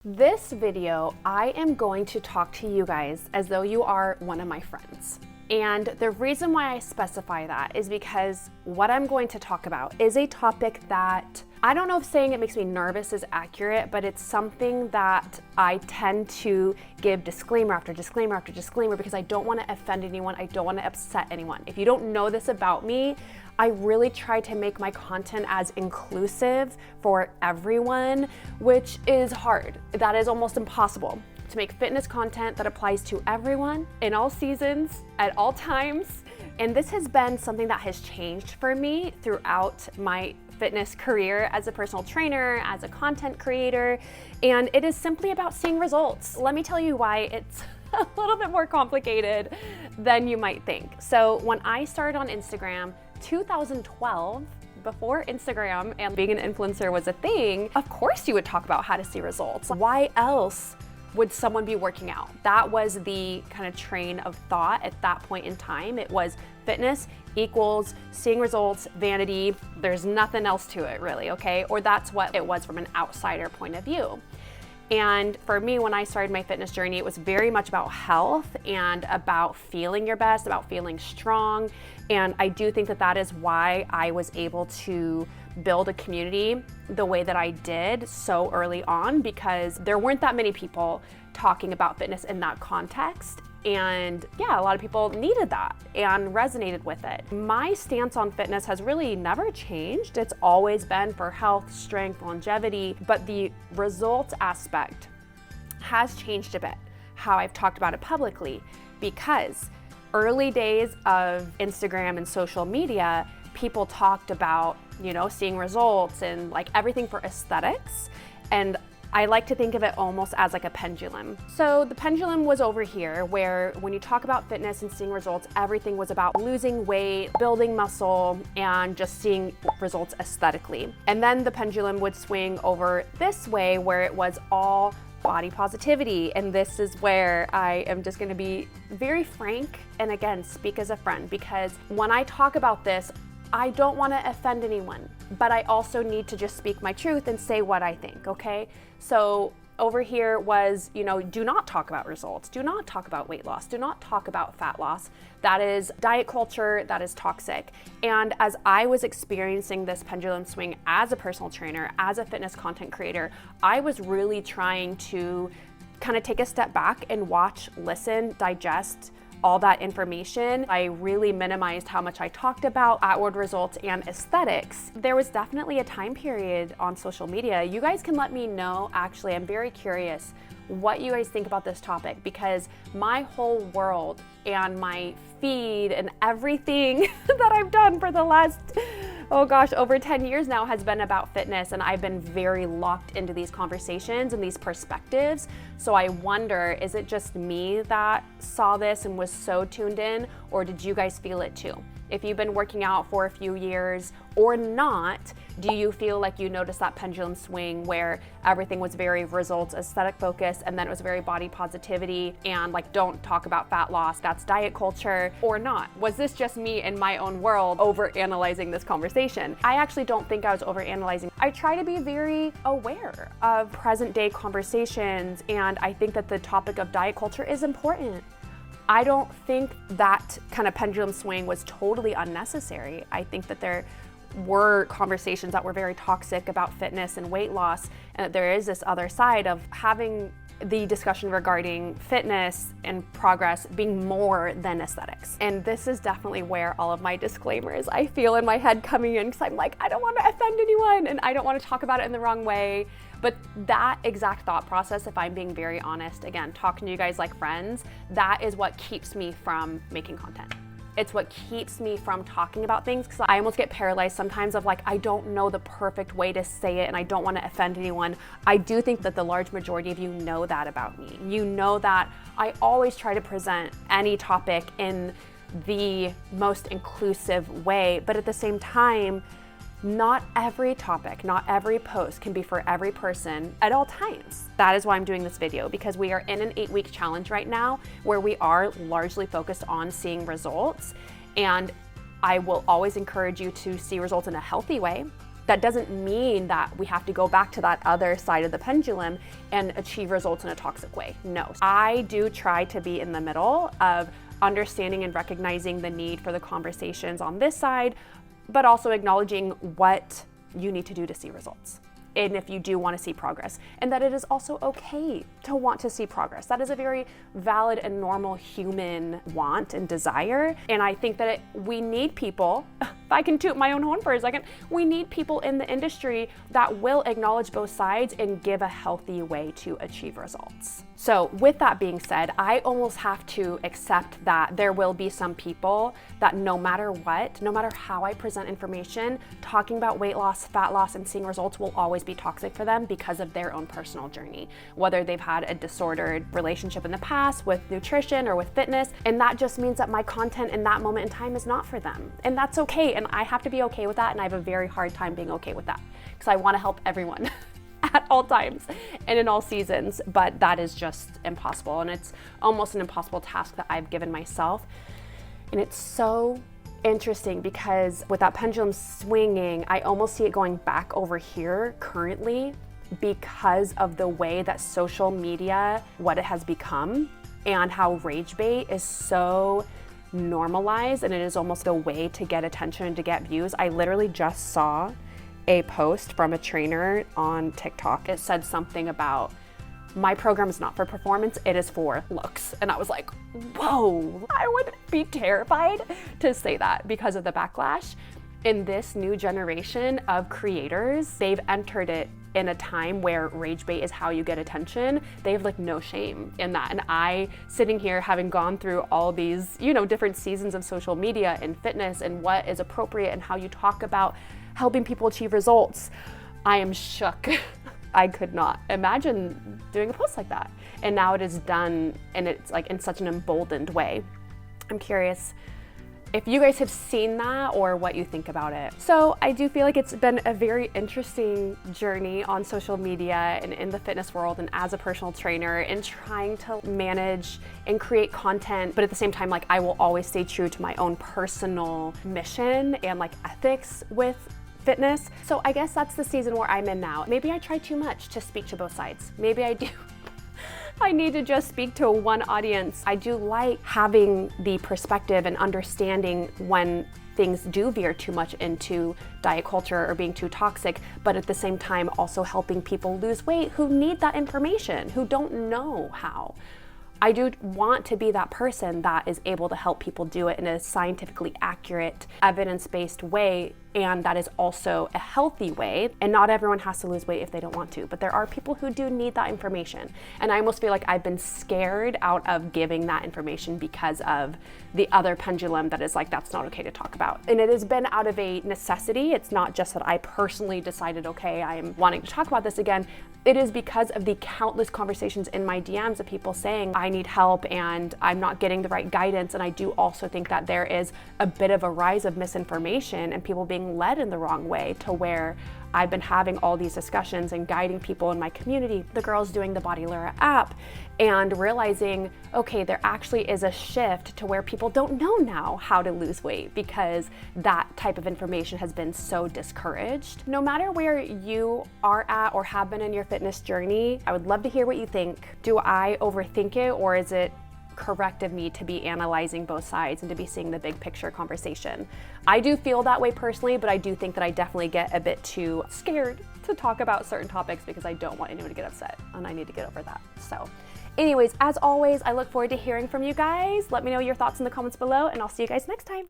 This video, I am going to talk to you guys as though you are one of my friends. And the reason why I specify that is because what I'm going to talk about is a topic that I don't know if saying it makes me nervous is accurate, but it's something that I tend to give disclaimer after disclaimer after disclaimer because I don't want to offend anyone. I don't want to upset anyone. If you don't know this about me, I really try to make my content as inclusive for everyone, which is hard. That is almost impossible. To make fitness content that applies to everyone in all seasons, at all times. And this has been something that has changed for me throughout my fitness career as a personal trainer, as a content creator, and it is simply about seeing results. Let me tell you why it's a little bit more complicated than you might think. So when I started on Instagram, 2012, before Instagram and being an influencer was a thing, of course you would talk about how to see results. Why else would someone be working out? That was the kind of train of thought at that point in time. It was fitness equals seeing results, vanity. There's nothing else to it really, okay? Or that's what it was from an outsider point of view. And for me, when I started my fitness journey, it was very much about health and about feeling your best, about feeling strong. And I do think that that is why I was able to build a community the way that I did so early on, because there weren't that many people talking about fitness in that context. And yeah, a lot of people needed that and resonated with it. My stance on fitness has really never changed. It's always been for health, strength, longevity, but the results aspect has changed a bit, how I've talked about it publicly, because early days of Instagram and social media, people talked about, seeing results and like everything for aesthetics. And I like to think of it almost as like a pendulum. So the pendulum was over here where when you talk about fitness and seeing results, everything was about losing weight, building muscle, and just seeing results aesthetically. And then the pendulum would swing over this way where it was all body positivity. And this is where I am just gonna be very frank and again, speak as a friend, because when I talk about this, I don't want to offend anyone, but I also need to just speak my truth and say what I think, okay? So over here was, do not talk about results, do not talk about weight loss, do not talk about fat loss. That is diet culture, that is toxic. And as I was experiencing this pendulum swing as a personal trainer, as a fitness content creator, I was really trying to kind of take a step back and watch, listen, digest all that information. I really minimized how much I talked about outward results and aesthetics. There was definitely a time period on social media. You guys can let me know, actually, I'm very curious what you guys think about this topic, because my whole world and my feed and everything that I've done for the last, over 10 years now has been about fitness, and I've been very locked into these conversations and these perspectives. So I wonder, is it just me that saw this and was so tuned in, or did you guys feel it too? If you've been working out for a few years or not, do you feel like you noticed that pendulum swing where everything was very results, aesthetic focused, and then it was very body positivity and like, don't talk about fat loss, that's diet culture, or not? Was this just me in my own world over-analyzing this conversation? I actually don't think I was over-analyzing. I try to be very aware of present day conversations, and I think that the topic of diet culture is important. I don't think that kind of pendulum swing was totally unnecessary. I think that there were conversations that were very toxic about fitness and weight loss, and that there is this other side of having the discussion regarding fitness and progress being more than aesthetics. And this is definitely where all of my disclaimers I feel in my head coming in, because I'm like, I don't want to offend anyone and I don't want to talk about it in the wrong way. But that exact thought process, if I'm being very honest, again, talking to you guys like friends, that is what keeps me from making content. It's what keeps me from talking about things, because I almost get paralyzed sometimes of like, I don't know the perfect way to say it and I don't want to offend anyone. I do think that the large majority of you know that about me. You know that I always try to present any topic in the most inclusive way, but at the same time, not every topic, not every post can be for every person at all times. That is why I'm doing this video, because we are in an 8-week challenge right now where we are largely focused on seeing results. And I will always encourage you to see results in a healthy way. That doesn't mean that we have to go back to that other side of the pendulum and achieve results in a toxic way. No, I do try to be in the middle of understanding and recognizing the need for the conversations on this side, but also acknowledging what you need to do to see results. And if you do want to see progress, and that it is also okay to want to see progress. That is a very valid and normal human want and desire. And I think that we need people, if I can toot my own horn for a second, we need people in the industry that will acknowledge both sides and give a healthy way to achieve results. So with that being said, I almost have to accept that there will be some people that no matter what, no matter how I present information, talking about weight loss, fat loss, and seeing results will always be toxic for them because of their own personal journey. Whether they've had a disordered relationship in the past with nutrition or with fitness, and that just means that my content in that moment in time is not for them. And that's okay, and I have to be okay with that, and I have a very hard time being okay with that because I want to help everyone. At all times and in all seasons, but that is just impossible. And it's almost an impossible task that I've given myself. And it's so interesting because with that pendulum swinging, I almost see it going back over here currently because of the way that social media, what it has become, and how rage bait is so normalized, and it is almost a way to get attention and to get views. I literally just saw a post from a trainer on TikTok. It said something about, my program is not for performance, it is for looks. And I was like, whoa, I would be terrified to say that because of the backlash. In this new generation of creators, they've entered it in a time where rage bait is how you get attention. They have like no shame in that. And I, sitting here having gone through all these, different seasons of social media and fitness and what is appropriate and how you talk about helping people achieve results, I am shook. I could not imagine doing a post like that. And now it is done, and it's like in such an emboldened way. I'm curious if you guys have seen that or what you think about it. So I do feel like it's been a very interesting journey on social media and in the fitness world and as a personal trainer and trying to manage and create content, but at the same time, like I will always stay true to my own personal mission and like ethics with fitness. So I guess that's the season where I'm in now. Maybe I try too much to speak to both sides. Maybe I do. I need to just speak to one audience. I do like having the perspective and understanding when things do veer too much into diet culture or being too toxic, but at the same time also helping people lose weight who need that information, who don't know how. I do want to be that person that is able to help people do it in a scientifically accurate, evidence-based way, and that is also a healthy way. And not everyone has to lose weight if they don't want to, but there are people who do need that information. And I almost feel like I've been scared out of giving that information because of the other pendulum that is like, that's not okay to talk about. And it has been out of a necessity. It's not just that I personally decided, okay, I am wanting to talk about this again. It is because of the countless conversations in my DMs of people saying, I need help and I'm not getting the right guidance. And I do also think that there is a bit of a rise of misinformation and people being led in the wrong way, to where I've been having all these discussions and guiding people in my community, the girls doing the Bodylura app, and realizing, okay, there actually is a shift to where people don't know now how to lose weight because that type of information has been so discouraged. No matter where you are at or have been in your fitness journey, I would love to hear what you think. Do I overthink it, or is it correct of me to be analyzing both sides and to be seeing the big picture conversation? I do feel that way personally, but I do think that I definitely get a bit too scared to talk about certain topics because I don't want anyone to get upset, and I need to get over that. So anyways, as always, I look forward to hearing from you guys. Let me know your thoughts in the comments below, and I'll see you guys next time.